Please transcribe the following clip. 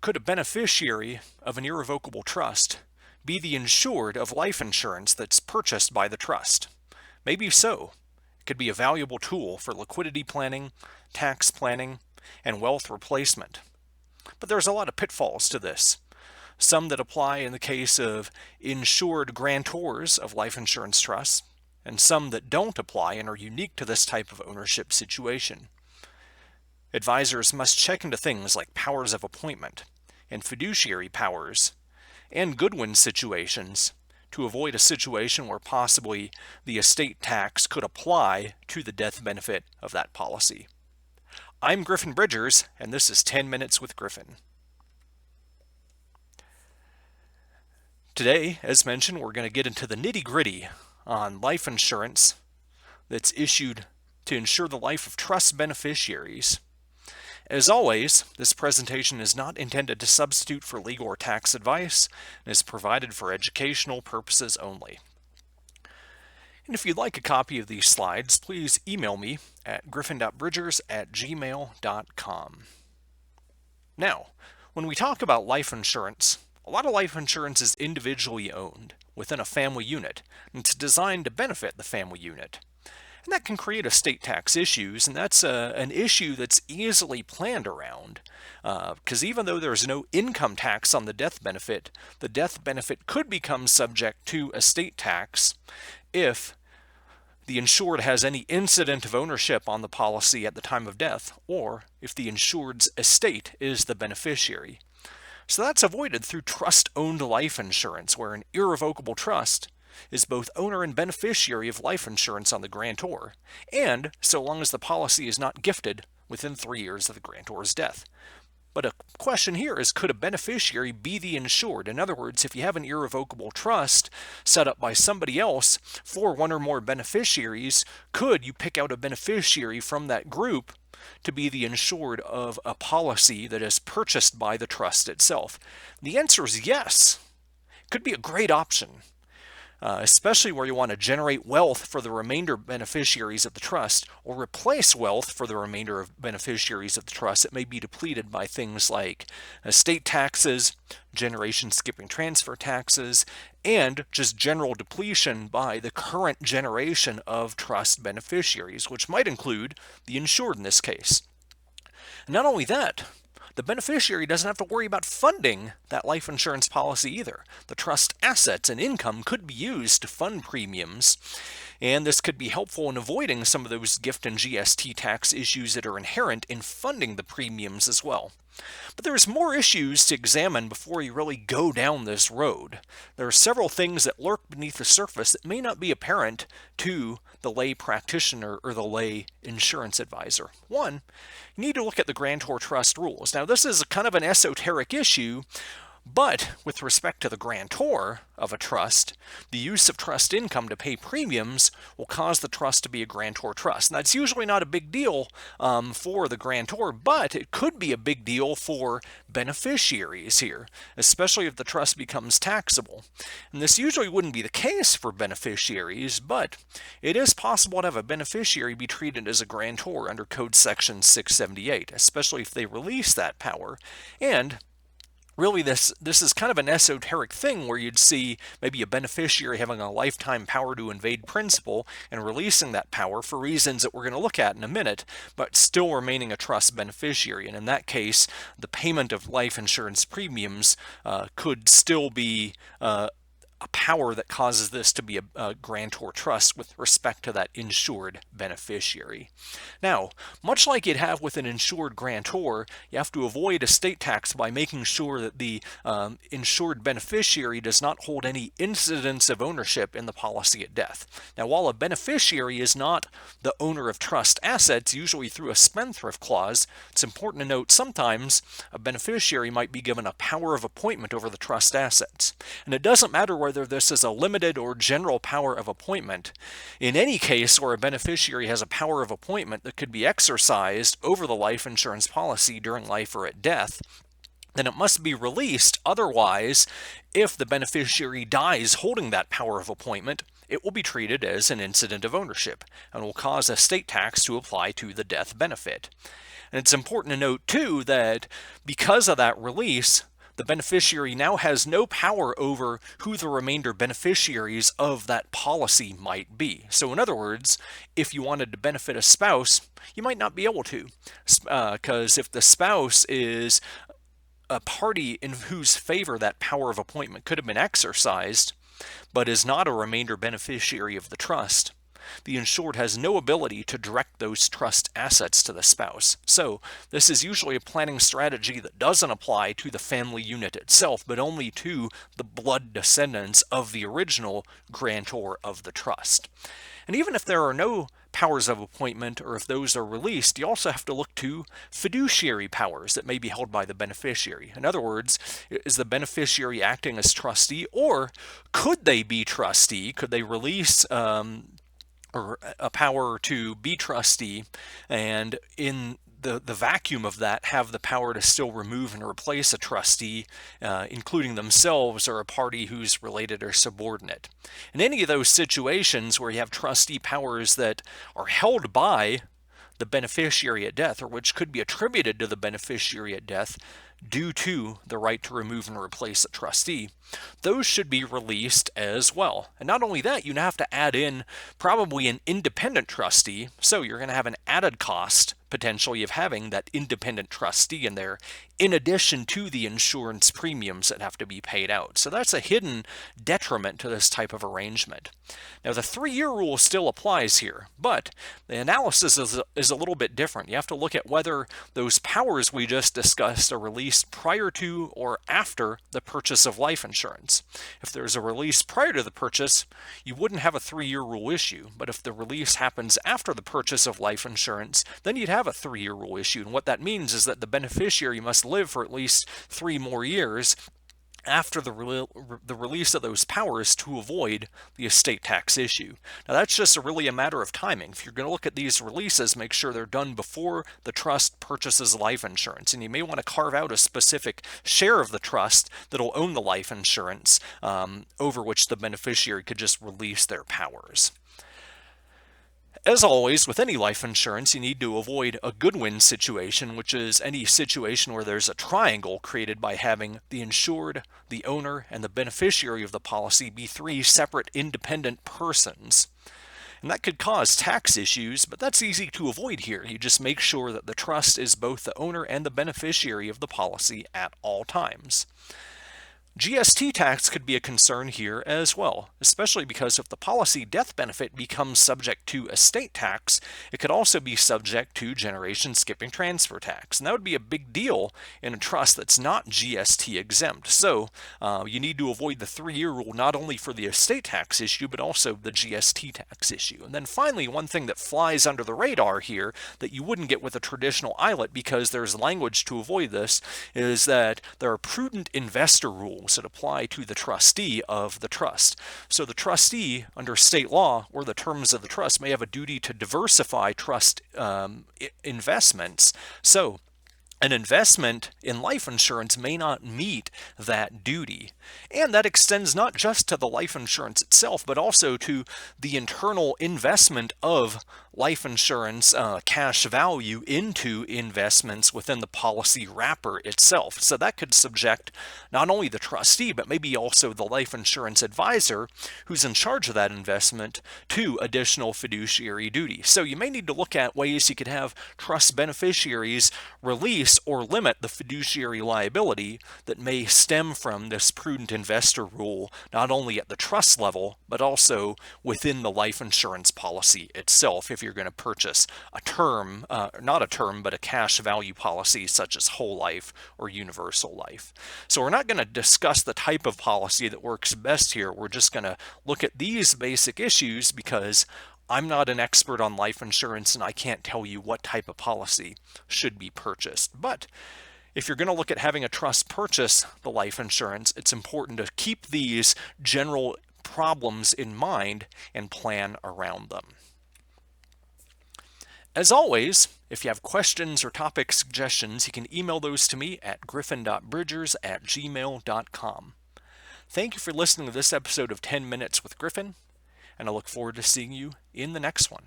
Could a beneficiary of an irrevocable trust be the insured of life insurance that's purchased by the trust? Maybe so. It could be a valuable tool for liquidity planning, tax planning, and wealth replacement. But there's a lot of pitfalls to this. Some that apply in the case of insured grantors of life insurance trusts, and some that don't apply and are unique to this type of ownership situation. Advisors must check into things like powers of appointment and fiduciary powers and Goodwin situations to avoid a situation where possibly the estate tax could apply to the death benefit of that policy. I'm Griffin Bridgers, and this is 10 Minutes with Griffin. Today, as mentioned, we're going to get into the nitty-gritty on life insurance that's issued to insure the life of trust beneficiaries. As always, this presentation is not intended to substitute for legal or tax advice and is provided for educational purposes only. And if you'd like a copy of these slides, please email me at griffin.bridgers@gmail.com. Now, when we talk about life insurance, a lot of life insurance is individually owned within a family unit, and it's designed to benefit the family unit. And that can create estate tax issues, and that's an issue that's easily planned around. Because even though there's no income tax on the death benefit could become subject to estate tax if the insured has any incident of ownership on the policy at the time of death, or if the insured's estate is the beneficiary. So that's avoided through trust-owned life insurance, where an irrevocable trust is both owner and beneficiary of life insurance on the grantor, and so long as the policy is not gifted within 3 years of the grantor's death. But a question here is, could a beneficiary be the insured? In other words, if you have an irrevocable trust set up by somebody else for one or more beneficiaries, could you pick out a beneficiary from that group to be the insured of a policy that is purchased by the trust itself? The answer is yes. It could be a great option. Especially where you want to generate wealth for the remainder beneficiaries of the trust, or replace wealth for the remainder of beneficiaries of the trust that may be depleted by things like estate taxes, generation skipping transfer taxes, and just general depletion by the current generation of trust beneficiaries, which might include the insured in this case. And not only that, the beneficiary doesn't have to worry about funding that life insurance policy either. The trust assets and income could be used to fund premiums, and this could be helpful in avoiding some of those gift and GST tax issues that are inherent in funding the premiums as well. But there's more issues to examine before you really go down this road. There are several things that lurk beneath the surface that may not be apparent to the lay practitioner or the lay insurance advisor. One, you need to look at the grantor trust rules. Now, this is kind of an esoteric issue, but with respect to the grantor of a trust, the use of trust income to pay premiums will cause the trust to be a grantor trust. And that's usually not a big deal for the grantor, but it could be a big deal for beneficiaries here, especially if the trust becomes taxable. And this usually wouldn't be the case for beneficiaries, but it is possible to have a beneficiary be treated as a grantor under Code Section 678, especially if they release that power. And really, this is kind of an esoteric thing where you'd see maybe a beneficiary having a lifetime power to invade principal and releasing that power for reasons that we're going to look at in a minute, but still remaining a trust beneficiary. And in that case, the payment of life insurance premiums could still be a power that causes this to be a grantor trust with respect to that insured beneficiary. Now, much like you'd have with an insured grantor, you have to avoid estate tax by making sure that the insured beneficiary does not hold any incidents of ownership in the policy at death. Now, while a beneficiary is not the owner of trust assets, usually through a spendthrift clause, it's important to note sometimes a beneficiary might be given a power of appointment over the trust assets. And it doesn't matter whether this is a limited or general power of appointment. In any case where a beneficiary has a power of appointment that could be exercised over the life insurance policy during life or at death, then it must be released. Otherwise, if the beneficiary dies holding that power of appointment, it will be treated as an incident of ownership and will cause estate tax to apply to the death benefit. And it's important to note, too, that because of that release, the beneficiary now has no power over who the remainder beneficiaries of that policy might be. So in other words, if you wanted to benefit a spouse, you might not be able to, because if the spouse is a party in whose favor that power of appointment could have been exercised, but is not a remainder beneficiary of the trust, the insured has no ability to direct those trust assets to the spouse. So this is usually a planning strategy that doesn't apply to the family unit itself, but only to the blood descendants of the original grantor of the trust. And even if there are no powers of appointment, or if those are released, you also have to look to fiduciary powers that may be held by the beneficiary. In other words, is the beneficiary acting as trustee, or could they be trustee? Could they release or a power to be trustee, and in the vacuum of that have the power to still remove and replace a trustee, including themselves or a party who's related or subordinate. In any of those situations where you have trustee powers that are held by the beneficiary at death, or which could be attributed to the beneficiary at death due to the right to remove and replace a trustee, those should be released as well. And not only that, you have to add in probably an independent trustee, so you're going to have an added cost potentially of having that independent trustee in there, in addition to the insurance premiums that have to be paid out. So that's a hidden detriment to this type of arrangement. Now, the 3-year rule still applies here, but the analysis is a little bit different. You have to look at whether those powers we just discussed are released prior to or after the purchase of life insurance. If there's a release prior to the purchase, you wouldn't have a 3-year rule issue, but if the release happens after the purchase of life insurance, then you'd have a 3-year rule issue. And what that means is that the beneficiary must live for at least 3 more years after the release of those powers to avoid the estate tax issue. Now, that's just really a matter of timing. If you're going to look at these releases, make sure they're done before the trust purchases life insurance. And you may want to carve out a specific share of the trust that'll own the life insurance, over which the beneficiary could just release their powers. As always, with any life insurance, you need to avoid a good win situation, which is any situation where there's a triangle created by having the insured, the owner, and the beneficiary of the policy be 3 separate independent persons. And that could cause tax issues, but that's easy to avoid here. You just make sure that the trust is both the owner and the beneficiary of the policy at all times. GST tax could be a concern here as well, especially because if the policy death benefit becomes subject to estate tax, it could also be subject to generation skipping transfer tax. And that would be a big deal in a trust that's not GST exempt. So you need to avoid the 3-year rule not only for the estate tax issue, but also the GST tax issue. And then finally, one thing that flies under the radar here that you wouldn't get with a traditional ILIT, because there's language to avoid this, is that there are prudent investor rules that apply to the trustee of the trust. So the trustee, under state law or the terms of the trust, may have a duty to diversify trust investments. So an investment in life insurance may not meet that duty. And that extends not just to the life insurance itself, but also to the internal investment of life insurance cash value into investments within the policy wrapper itself. So that could subject not only the trustee, but maybe also the life insurance advisor who's in charge of that investment to additional fiduciary duty. So you may need to look at ways you could have trust beneficiaries release or limit the fiduciary liability that may stem from this prudent investor rule, not only at the trust level, but also within the life insurance policy itself, if you're going to purchase a term, not a term, but a cash value policy such as whole life or universal life. So we're not going to discuss the type of policy that works best here. We're just going to look at these basic issues because I'm not an expert on life insurance and I can't tell you what type of policy should be purchased. But if you're going to look at having a trust purchase the life insurance, it's important to keep these general problems in mind and plan around them. As always, if you have questions or topic suggestions, you can email those to me at griffin.bridgers@gmail.com. Thank you for listening to this episode of 10 Minutes with Griffin, and I look forward to seeing you in the next one.